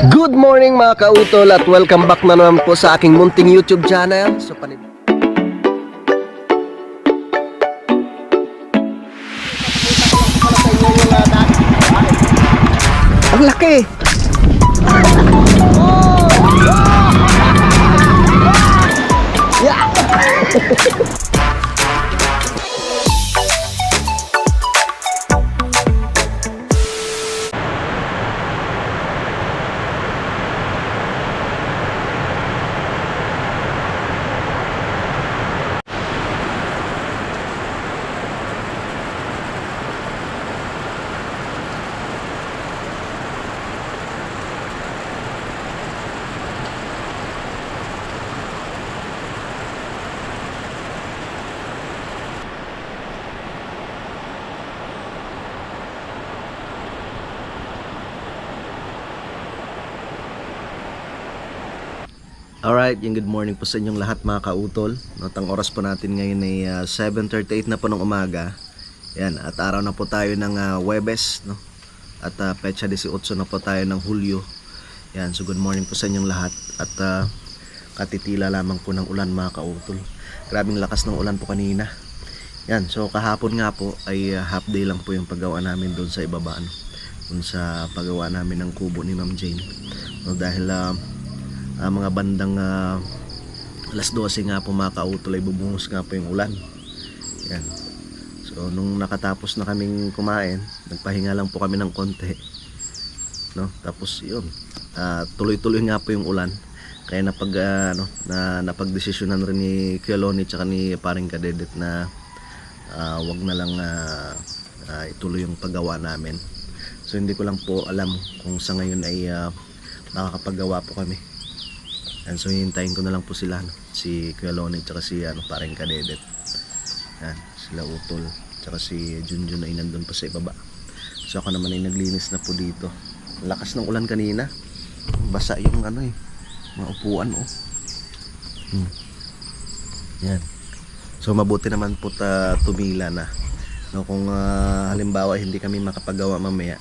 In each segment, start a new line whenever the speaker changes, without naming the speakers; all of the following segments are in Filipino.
Good morning mga kautol at welcome back na naman po sa aking munting YouTube channel. Ang laki! Yeah! Alright, yung good morning po sa inyong lahat mga kautol. Ang oras po natin ngayon ay 7:38 na po ng umaga. Yan, at araw na po tayo ng Huwebes, no? At petsa 18 na po tayo ng Hulyo. Yan, so good morning po sa inyong lahat. At katitila lamang po ng ulan mga kautol. Grabing lakas ng ulan po kanina. Yan, so kahapon nga po ay half day lang po yung paggawa namin doon sa ibaba, no? Doon sa paggawa namin ng kubo ni Ma'am Jane, no? Dahil mga bandang alas 12 nga po mga kautol ay bubungos nga po yung ulan. Yan. So nung nakatapos na kaming kumain, nagpahinga lang po kami ng konti, no? Tapos yun, tuloy-tuloy nga po yung ulan. Kaya napagdesisyonan rin ni Kuya Lonnie tsaka ni Paring Kadedet na wag na lang ituloy yung paggawa namin. So hindi ko lang po alam kung sa ngayon ay makakapaggawa po kami. And so hihintayin ko na lang po sila, no? Si Kuya Lonnie tsaka si Paring Kadedet. Yan, sila Utol tsaka si Junjun ay nandun pa sa ibaba. So ako naman ay naglinis na po dito. Lakas ng ulan kanina. Basa yung mga upuan, oh. Yan. So mabuti naman po tumila na, no? Kung halimbawa hindi kami makapagawa mamaya,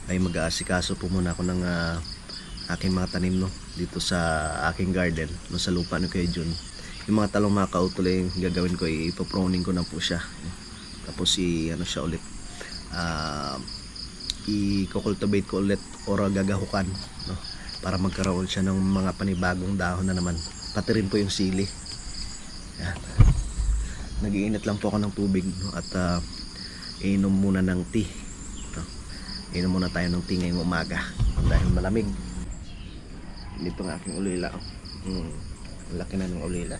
ay mag-aasikaso po muna ako ng aking mga tanim, no? Dito sa aking garden, no? Sa lupa ni Kuya Jun. Yung mga talong mga kautol yung gagawin ko, ipoproning ko na po siya, no? Tapos siya ulit, i-cultivate ko ulit or gagahukan, no? Para magkaroon siya ng mga panibagong dahon na naman. Pati rin po yung sili. Yan. Nag-iinit lang po ako ng tubig, no? At inom muna ng tea, no? Inom muna tayo ng tea ngayong umaga dahil malamig. Dito ng aking ulila. Laki na ng ulila.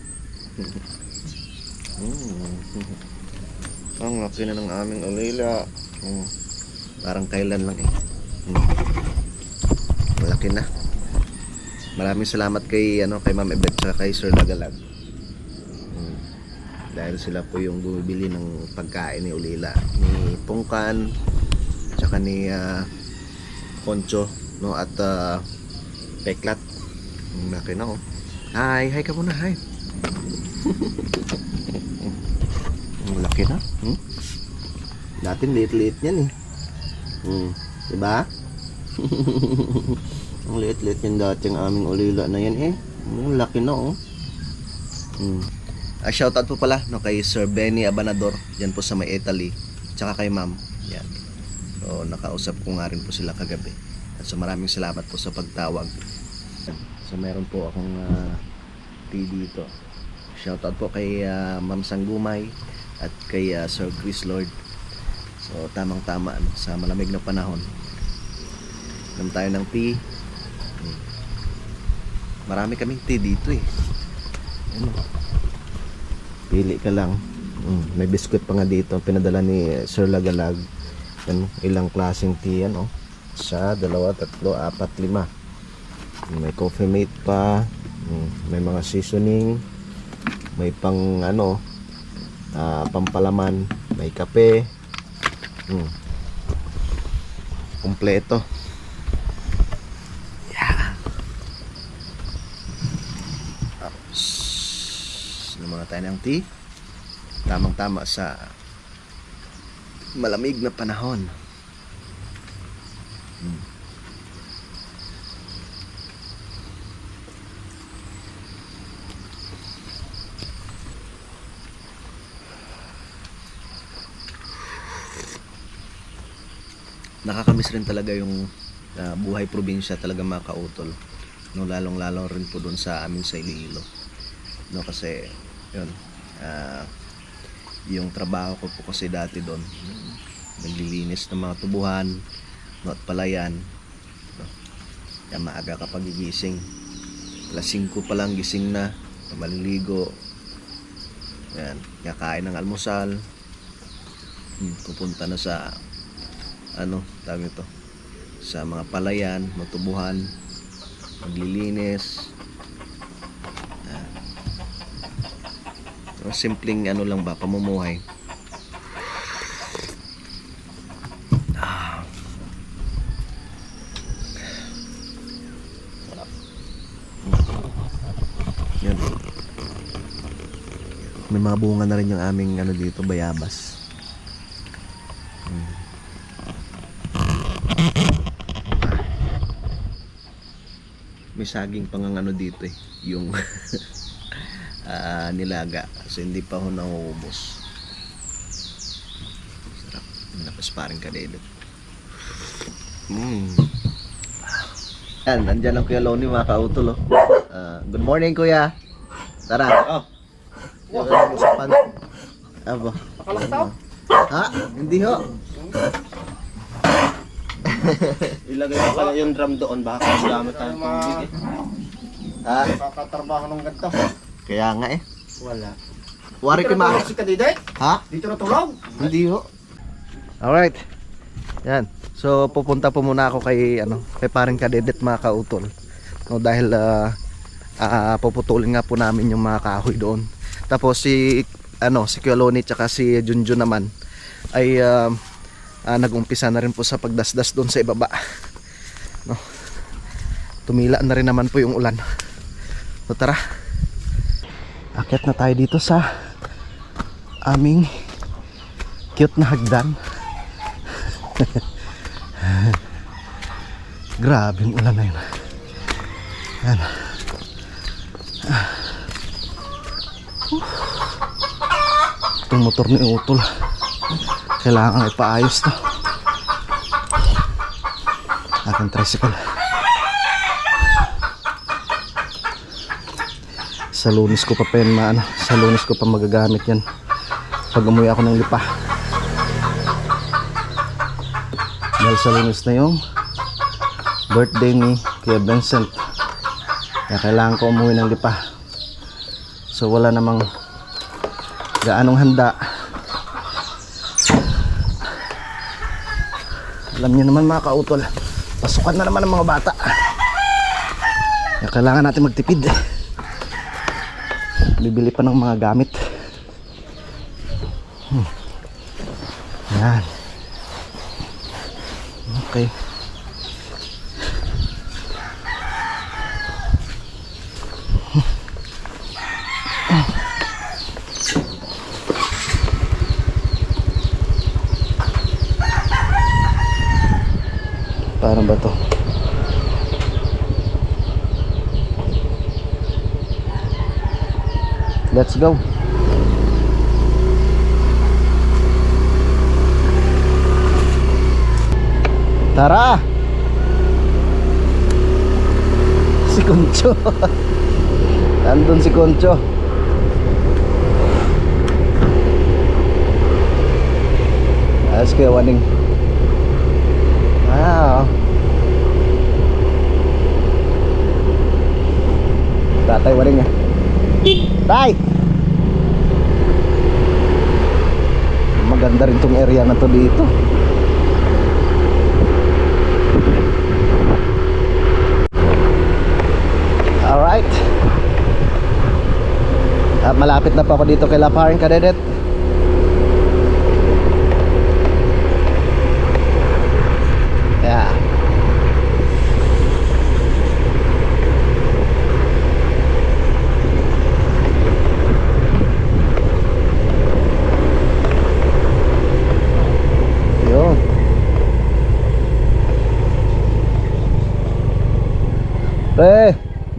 Ang laki na ng aming ulila. Parang kailan lang eh. Malaki na. Maraming salamat kay Ma'am Ebet at kay Sir Lagalag. Dahil sila po yung bumibili ng pagkain ni ulila, ni Pungkan tsaka ni Poncho, no? At Peklat. Laki na, oh. Hi ka muna, hi. Ang laki na. Dati liit-liit yan eh. Diba? Ang liit-liit yan dati ang aming ulila na yan eh. Ang laki na, oh. Shoutout po pala, no, kay Sir Benny Abanador dyan po sa may Italy, tsaka kay Ma'am. Yan. So nakausap ko nga rin po sila kagabi. At so maraming salamat po sa pagtawag. So meron po akong tea dito. Shoutout po kay Ma'am Sanggumay at kay Sir Chris Lord. So tamang tama, no, sa malamig na panahon. Inom tayo ng tea. Marami kaming tea dito eh. Pili ka lang. May biskuit pa nga dito, pinadala ni Sir Lagalag. Ilang klaseng tea yan, oh. 1, 2, 3, 4, 5. May coffee mate pa, may mga seasoning, may pampalaman, may kape, kompleto. Yeah. Tapos naman tayo ng tea, tamang tama sa malamig na panahon. nakakamiss rin talaga yung buhay probinsya talaga mga kautol, no, lalong lalo rin po doon sa amin sa Iloilo, no, kasi yun, yung trabaho ko po kasi dati doon, naglilinis ng mga tubuhan, no, at palayan, no, kaya maaga kapag gigising, alas 5 pa lang gising na, maliligo, yan, kakain ng almusal, pupunta na sa tawag ito, sa mga palayan, matubuhan, maglilinis, simpleng lang ba, pamumuhay. Yan. May mga bunga na rin yung aming dito, bayabas. May saging pang dito yung nilaga, so hindi pa ho nauubos. Sarap, napasparing ka dito. Yan, nandyan ang Kuya Lonnie mga kautol, oh. Good morning Kuya. Tara. Usapan. Abo.
Nakalaktaw?
Ha? Hindi ho.
Ilagay mo kaya yung drum doon, baka gamit tayo ng tubig
Ha?
Kakatrabaho ng ganito.
Kaya nga
Wala.
Wari
Dito
ka
natulog si Kadiday?
Ha?
Dito natulog?
Hindi ho. Alright. Yan. So pupunta po muna ako kay paring Kadedet mga kautol. No, dahil puputulin nga po namin yung mga kahoy doon. Tapos si Kuya Lonnie tsaka si Junjun naman ay nag-umpisa na rin po sa pagdasdas doon sa ibaba. No. Tumila na rin naman po yung ulan. So tara. Akyat na tayo dito sa aming cute na hagdan. Grabe yung ulan na yun. Yan. Itong motor ni Utol, kailangan ipaayos to. Aking tricycle. Sa Lunes ko pa sa Lunes ko pa magagamit yan pag umuwi ako ng Lipa. Dahil sa Lunes na yung birthday ni Kuya Vincent, kaya kailangan ko umuwi ng Lipa. So wala namang gaanong handa. Alam niyo naman mga kautol, pasukan na naman ng mga bata, kaya kailangan natin magtipid. Bibili pa ng mga gamit. Yan. Okay. Parang ba to? Let's go. Tara. Si Concho. Nandun si Concho. Ayos Kuya Waning. Wow. Tatay Waning ah. Tay! Maganda rin tong area na to dito. Alright. At malapit na pa ako dito kay paring Kadedet. Yeah.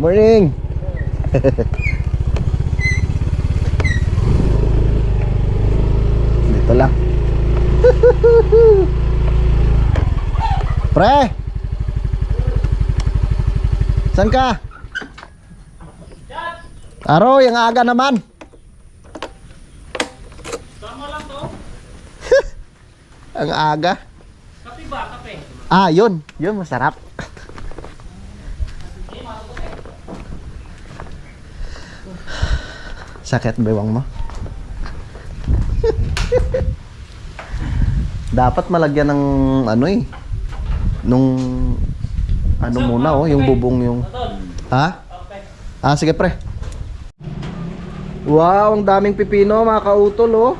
Morning. Dito lang. Pre! San ka? Aro, yung aga naman.
Tama lang to.
Ang aga.
Kape ba? Kape.
Ah, yun. Yun, masarap. Sakit bewang mo. Dapat malagyan ng ano eh. Nung ano muna oh, yung bubong yung. Ha? Ah, sige pre. Wow, ang daming pipino mga kautol oh.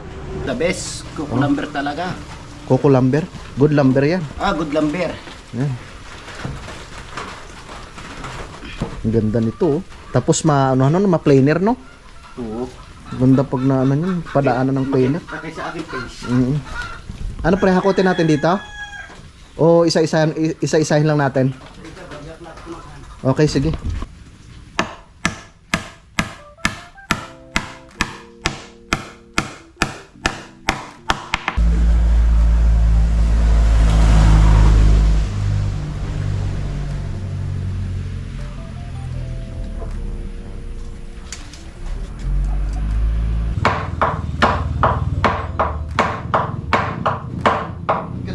The best. Coco lumber talaga.
Coco lumber. Good lumber yan.
Ah, good lumber.
Yan. Ang ganda nito oh. Tapos ano ma-planer no?
Oo.
Ganda pag na ano yun, padaanan ng planer.
Pakay sa aking face.
Ano pre, hakutin natin dito? O isa-isahin lang natin? Okay, sige.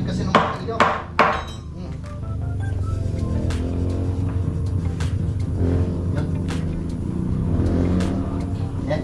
Kasi nung matilyo. Yan.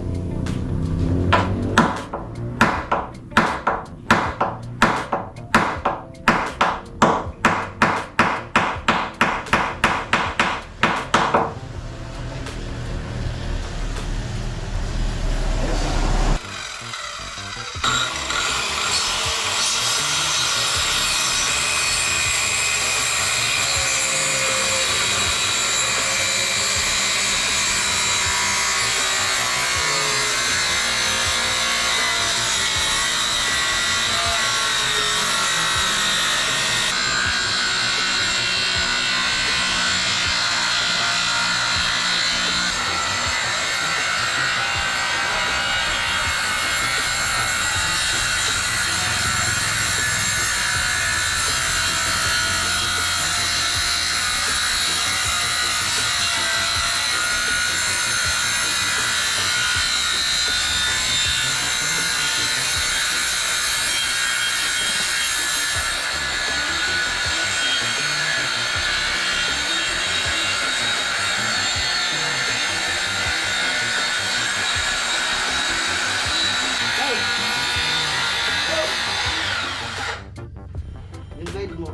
Yung guide mo.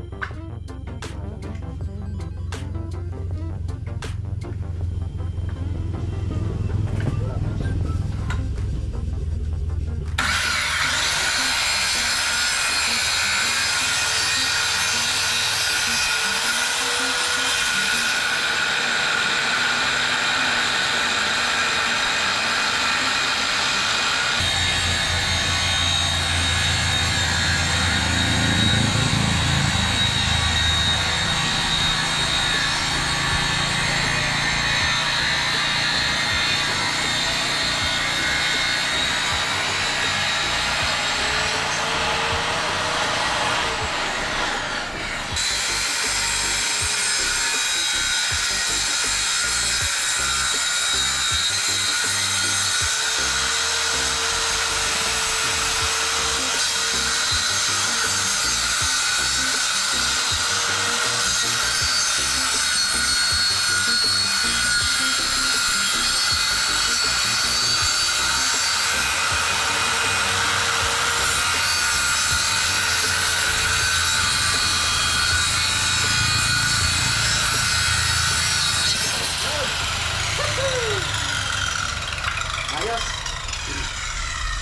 Ayos.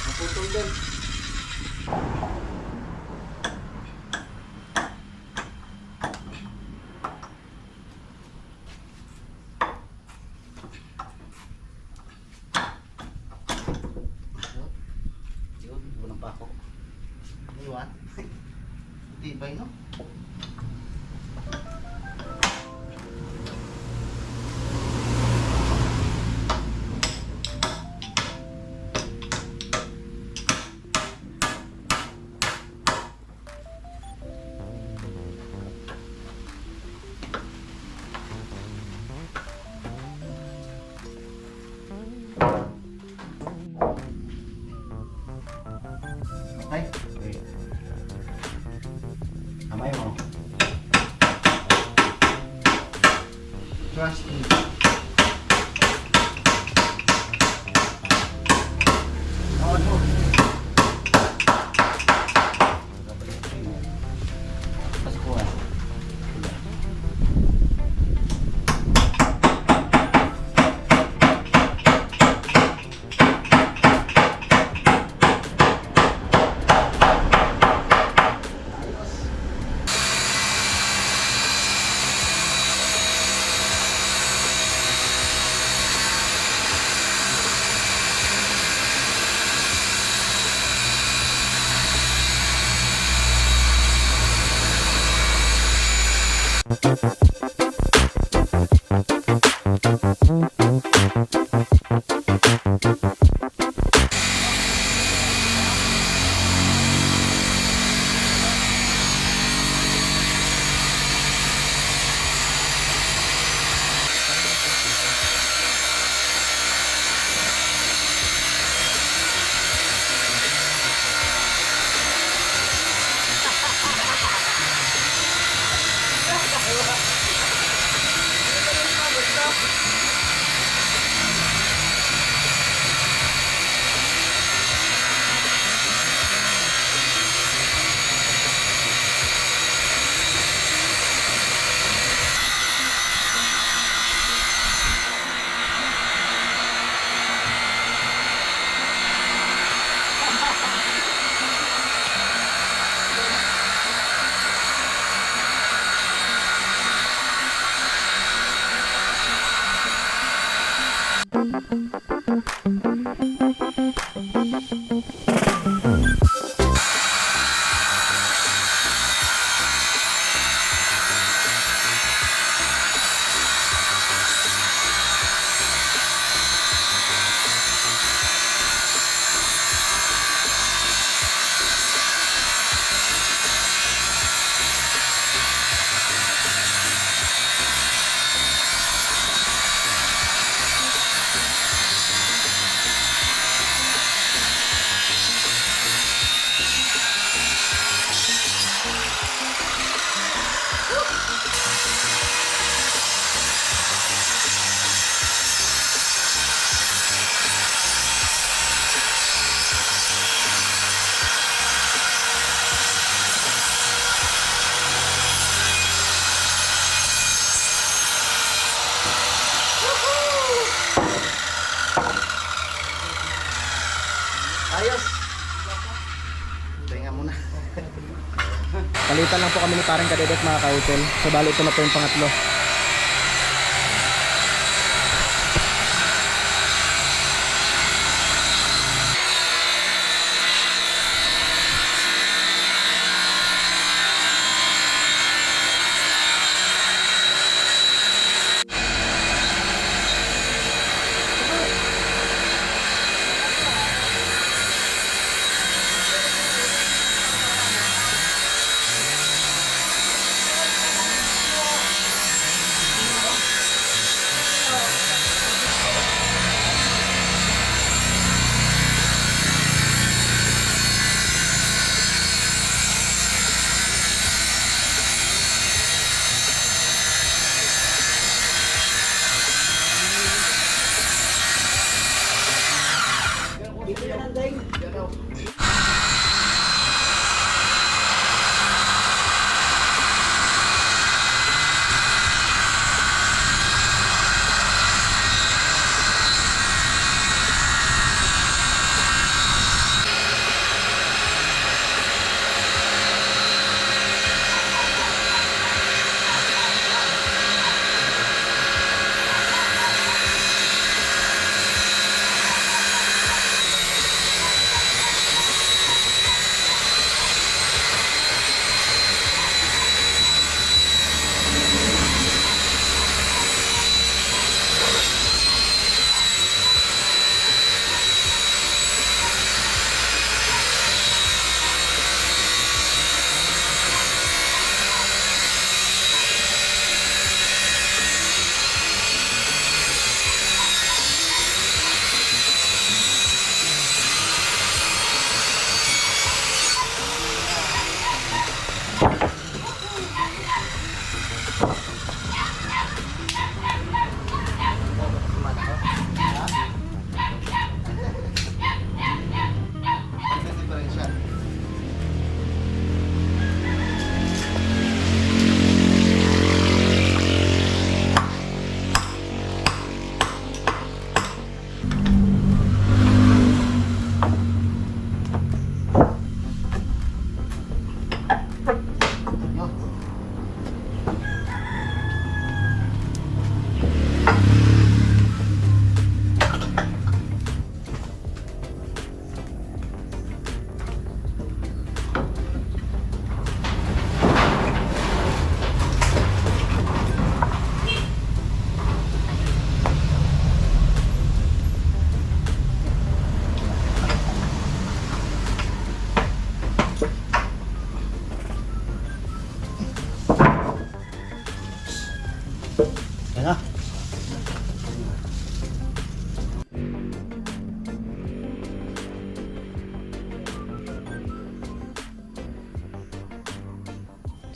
Naputol din. Yun, walang pa ako. Iwan. Tibay no?
Trust me.
Ayos. Tinga muna. Palitan lang po kami ni parang Kadedek mga kautol. So bali ito na po yung pangatlo.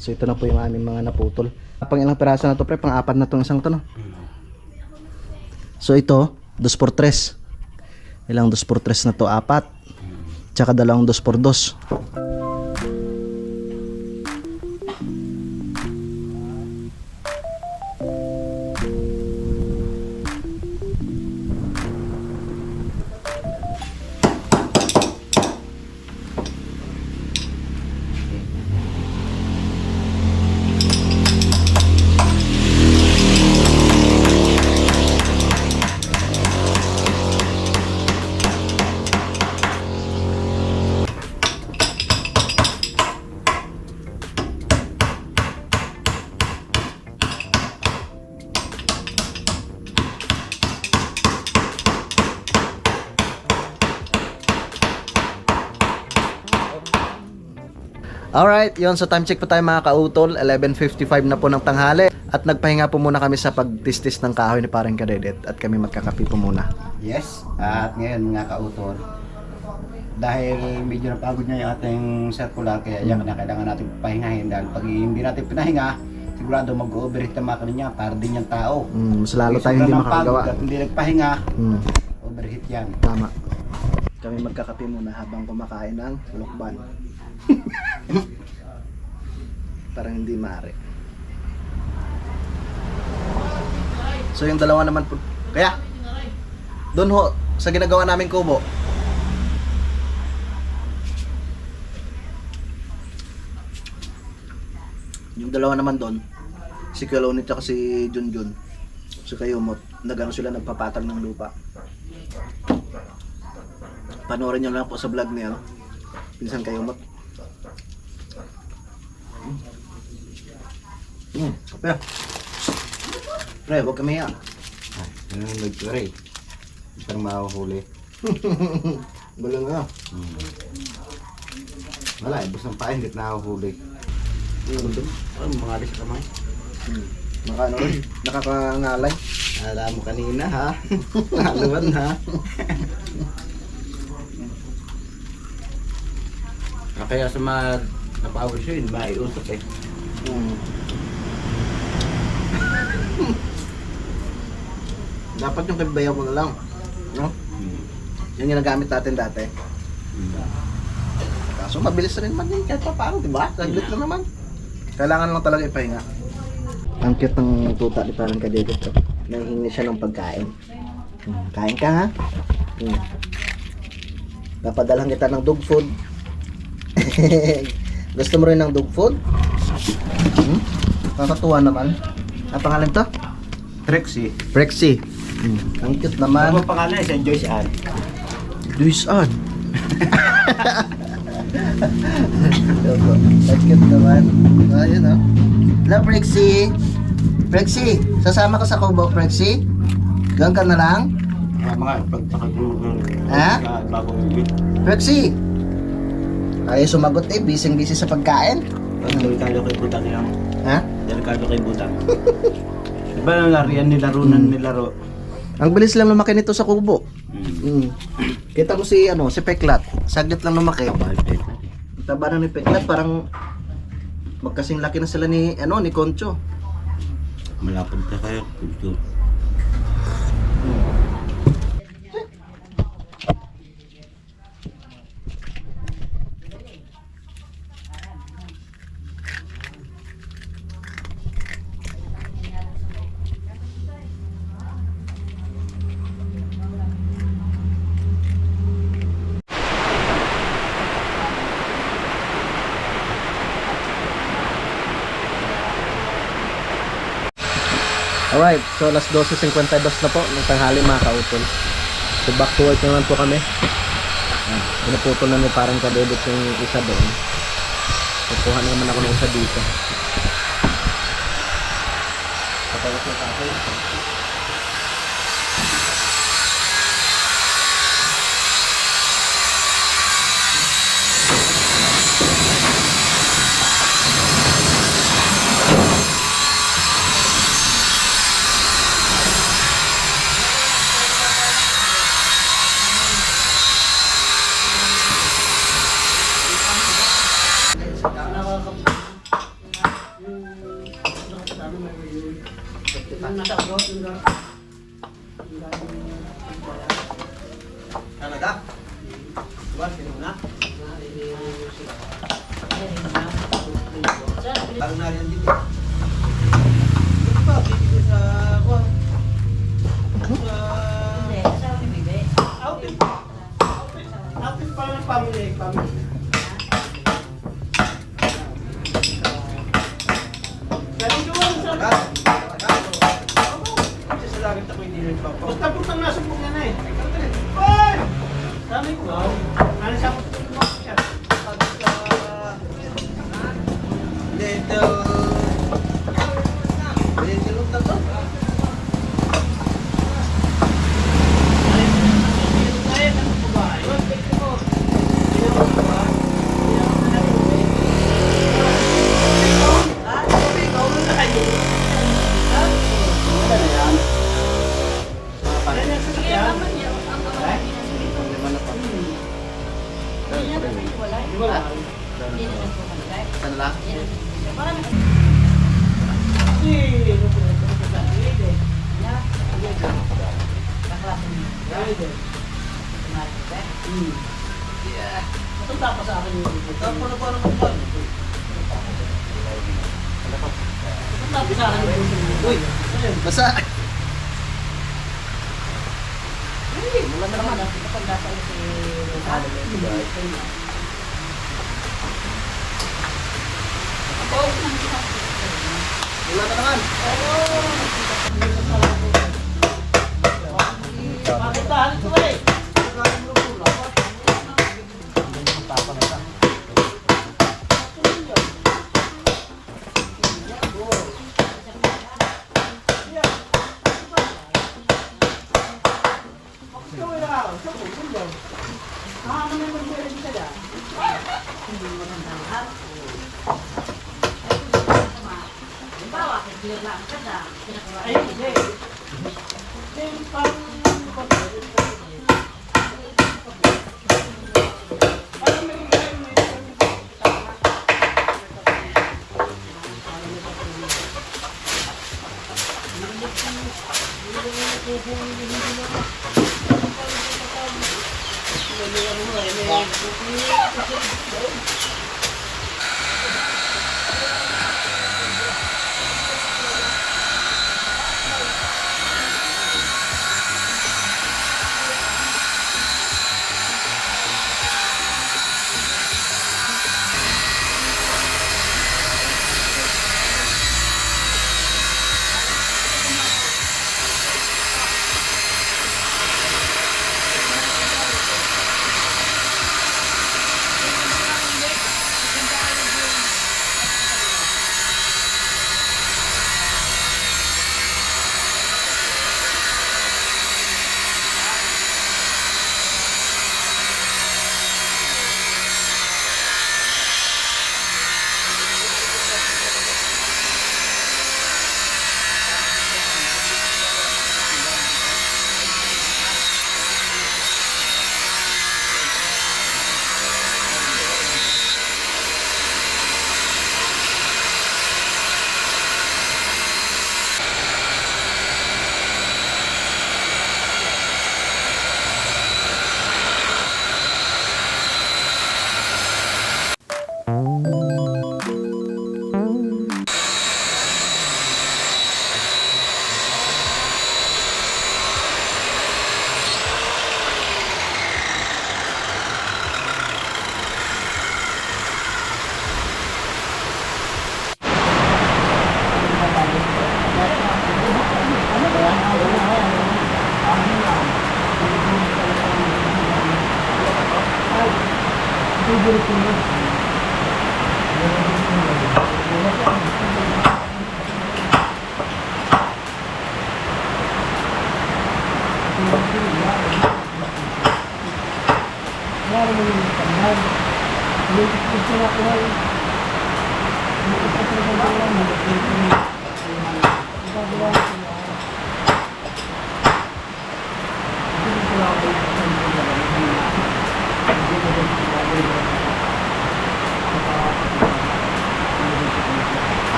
So ito na po yung aming mga naputol. Pang ilang piraso na to pre? Pang apat na tong isang to no? So ito, 2x3. Ilang 2x3 na to? 4. Tsaka dalawang 2x2. Alright, yun. So time check po tayo mga kautol. 11:55 na po ng tanghali. At nagpahinga po muna kami sa pagtistis ng kahoy ni Parang Kadedet. At kami magkakapi po muna.
Yes, at ngayon mga kautol, dahil medyo napagod niya yung ating circular, kaya yan na kailangan natin pahingahin dahil pag hindi natin pinahinga, sigurado mag-overheat ang makina niya para din yung tao.
Mas lalo tayo hindi
Sobrang
makakagawa.
pagod at hindi nagpahinga,
Hmm,
overheat yan.
tama. Kami magkakapi muna habang kumakain ng lukban. Parang hindi maaari. So yung dalawa naman po. Kaya doon ho sa ginagawa namin kubo. Yung dalawa naman doon, si Kalonit at si Junjun, si Kayumot, nagano sila nagpapatag ng lupa. Panoorin nyo lang po sa vlog niya, no? Pinsan Kayumot. Kapya. Pre, huwag kami yan.
Ano yung nagkari? Parang mahuhuli.
Galing nga.
Wala, ibus ng pain, hindi nahuhuli. Ano, mga alis kamay?
Ano rin, nakakangalay.
Alam mo kanina ha? Naluwan ha? Kaya sa mga napawis yun, maiusap eh.
Dapat yung kabibayaw mo na lang. No? Yung ginagamit natin dati. Kaso mabilis rin man yun kahit pa paano, diba? Saglit lang naman. Kailangan lang talaga ipahinga. Ang cute ng tuta ni Parang Kadedet to. Nanghingi siya ng pagkain. Kain ka ha? Papadalhan kita ng dog food. Gusto mo rin ng dog food? Kakatuwa naman. Ang pangalan to?
Trixie.
Prexy. Ang cute naman.
Ano pangalan siya? Joyce Ann.
Luis Ann. Ang cute naman. Ayun o. Hello, Prexy. Prexy, sasama ka sa kubo, Prexy? Gawin ka na lang?
Mga pagpakatulog ng
Ha?
bagong bibig.
Prexy! Ayaw sumagot eh, busy-busy sa pagkain.
Delikado kay Butang yan.
Ha?
Delikado kay Butang. Diba yung larian nilarunan nilaro?
Ang bilis lang lumaki nito sa kubo. Kita ko si si Peklat. Saglit lang lumaki. Ang taba na ni Peklat, parang magkasing laki na sila ni ni Concho.
Malapad ka kayo. Kultur.
Alright, so alas 12:52 na po ng tanghali mga kautol. So back to work naman po kami. Pinaputol na ni Parang Kadedet yung isa doon. Kukuha naman ako ng isa dito. Patawas na kahoy. Canada? Parang nariyan din.
Outing pa ng family. Galing doon sa... Kasi sa langit ako hindi rin pa. Pagtaputang nasa po na eh. Hoy! Sabi ko, ano siya ako siya.
Little tato. Ano lang?
Tapos sa akin yung
Tapos na parang kumpal.
tapos sa akin yung
Uy, basa.
wala na naman. Kapag nasa ulit
Wala na naman.
Bakit tahan ito eh? Ay, hindi. Hindi, parang...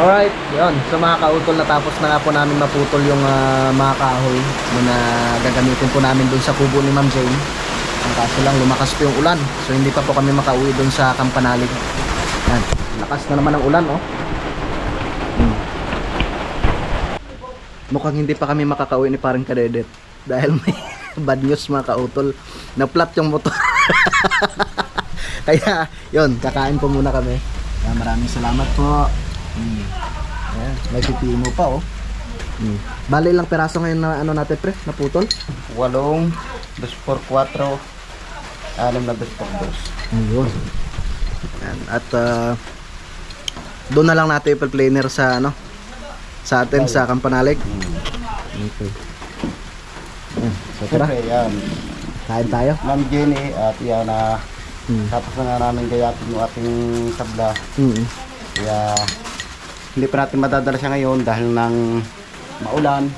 Alright, yun. So mga kautol, natapos na nga po namin maputol yung mga kahoy na gagamitin po namin dun sa kubo ni Ma'am Jane. Ang kaso lang, lumakas po yung ulan. So hindi pa po kami makauwi dun sa Kampanalig. Yan, lakas na naman ang ulan, oh. Mukhang hindi pa kami makakauwi ni parang Kadedet. Dahil may bad news mga kautol. Na-flat yung motor. Kaya, yun, kakain po muna kami. Kaya maraming salamat po. Ayan, may pipino pa oh. Bali lang peraso ngayon na ano natin pre, naputol?
8, 2x4, 6 na 2x2.
Ayun. Ayan, at doon na lang natin i-planer sa ano, sa atin sa Kampanalig. Okay. Ayan, so tara,
Siyempre, yan.
kain tayo.
Ma'am Jenny, at yan na tapos na nga namin gayatin yung ating tabla. Kaya hindi pa natin madadala siya ngayon dahil ng maulan.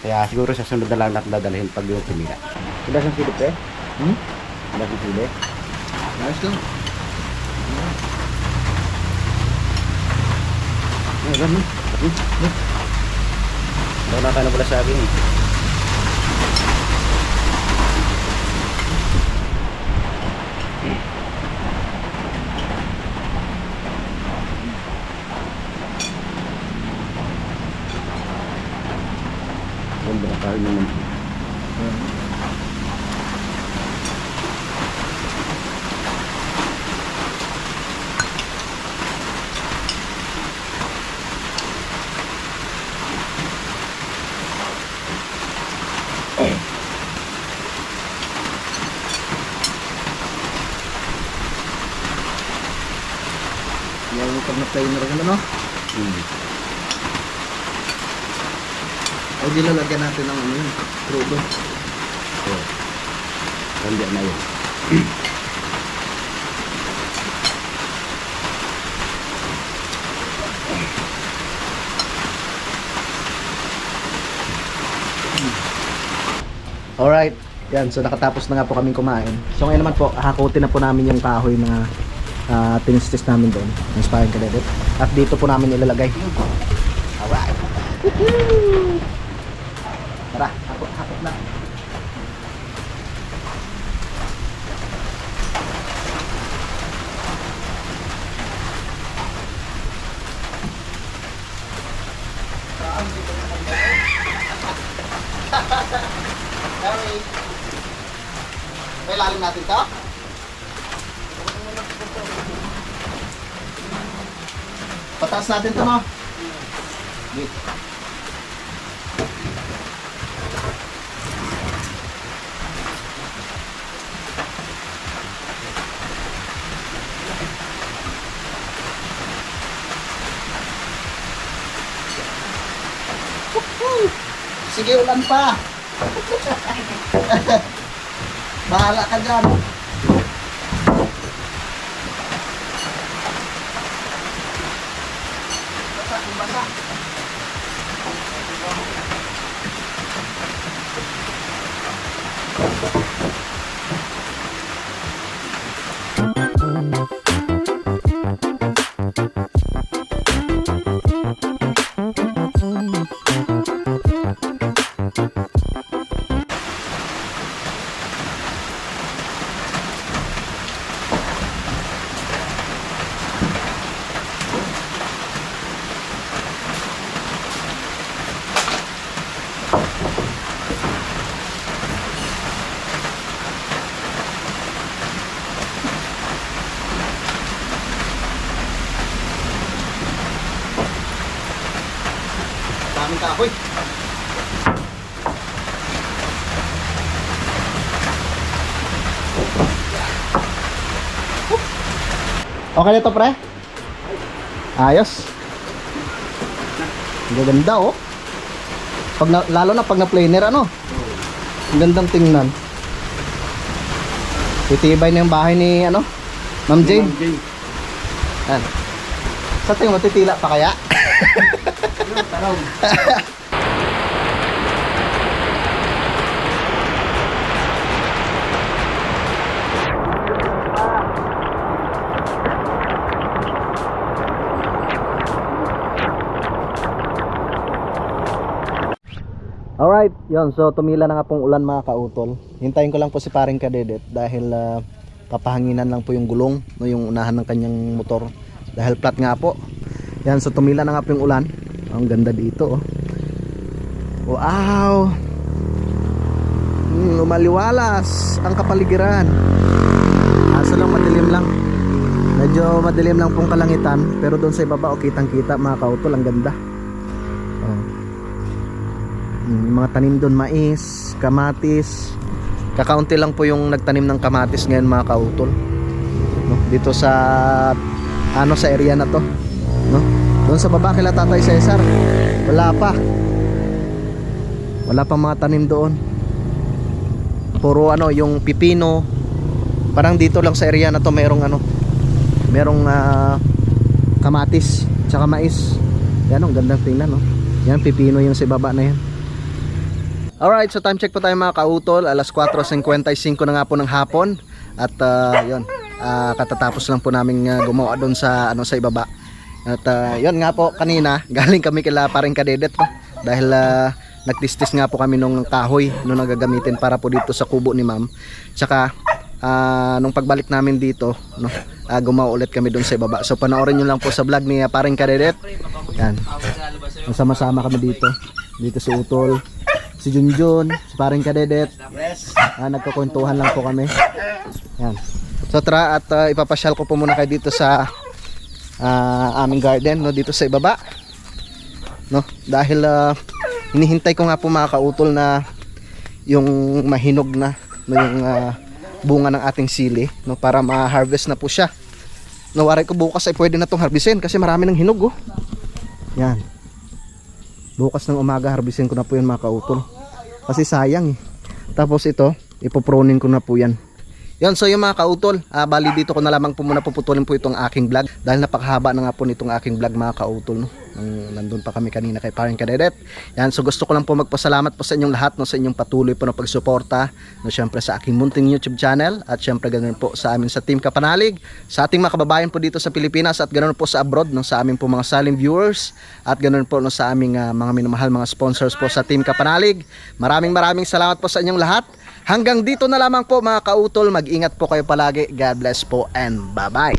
Kaya siguro sa sunod na lang natin dadalhin pag yung tumila.
Sila siyang silip eh? Sila siyang silip? Nice lang.
Ayan, wala ka na pala sa akin eh. Kain naman.
Yung pag na-planer ka na no? O di lalagyan natin ng ano yun, trubo.
So, nandiyan na yun.
Alright, yan. So nakatapos na nga po kaming kumain. So ngayon naman po, hakutin na po namin yung kahoy na tinistis namin doon. Yung Sparring Kadedet. At dito po namin ilalagay. Alright. Tara, hakot na. May lalim natin to? Pataas natin to, no? Wait. Sige, ulan pa. Bahala ka dyan. Basa. Daming kahoy. Okay na to, pre? Ayos. Ang ganda, oh. Lalo na pag na-planer, ano? Ang gandang tingnan. Titibay na yung bahay ni, ano? Ma'am Jane. Yan. Sa tingin mo, titila pa kaya? Yon, so tumila na nga pong ulan mga kautol. Hintayin ko lang po si paring Kadedet dahil papahanginan lang po yung gulong, no, yung unahan ng kanyang motor. Dahil flat nga po. Yan, so tumila na nga po yung ulan. Ang ganda dito, oh. Wow! Umaliwalas ang kapaligiran. Aso lang madilim lang. Medyo madilim lang pong kalangitan, pero doon sa ibaba, kitang-kita mga kautol, ang ganda. Oh. Yung mga tanim doon, mais, kamatis. Kakaunti lang po yung nagtanim ng kamatis ngayon mga kautol, no? Dito sa sa area na to, no? Doon sa baba kila Tatay Cesar, wala pa mga tanim doon. Puro yung pipino. Parang dito lang sa area na to merong kamatis tsaka mais. Yan, ang gandang tingnan, no? Yan, pipino yung sa baba na yan. Alright, so time check po tayo mga kautol. Alas 4:55 na nga po ng hapon. At yun, katatapos lang po namin gumawa doon sa sa ibaba. At yun nga po, kanina galing kami kila paring Kadedet po. Dahil nagtistis nga po kami nung kahoy nung nagagamitin para po dito sa kubo ni ma'am. Tsaka nung pagbalik namin dito, no, gumawa ulit kami doon sa ibaba. So panoorin nyo lang po sa vlog ni paring Kadedet. Yan, sama-sama kami dito. Dito si Utol, si Junjun, si paring Kadedet.
Yes.
Nagkukwentuhan lang po kami. Yan. So tara at ipapasyal ko po muna kayo dito sa aming garden, no, dito sa ibaba, no, dahil hinihintay ko nga po mga kautol na yung mahinog na, no, yung bunga ng ating sili, no, para ma-harvest na po siya. Nawari ko bukas ay pwede na tong harvestin kasi marami ng hinog, oh. Yan. Bukas ng umaga harvestin ko na po yan mga kautol. Kasi sayang, eh. Tapos ito, ipopronin ko na po yan. Yan, so yung mga kautol, bali dito ko na lamang po muna puputulin po itong aking vlog dahil napakahaba na nga po nitong aking vlog mga kautol, no? Nandun pa kami kanina kay paring Kadedet. Yan, so gusto ko lang po magpasalamat po sa inyong lahat, no, sa inyong patuloy po na pagsuporta, no, syempre sa aking munting YouTube channel at syempre ganoon po sa amin sa Team Kapanalig, sa ating mga kababayan po dito sa Pilipinas at ganoon po sa abroad, no, sa aming po mga silent viewers at ganoon po, no, sa aming mga minamahal mga sponsors po sa Team Kapanalig. Maraming salamat po sa inyong lahat. Hanggang dito na lamang po mga kautol, mag-ingat po kayo palagi. God bless po and bye-bye.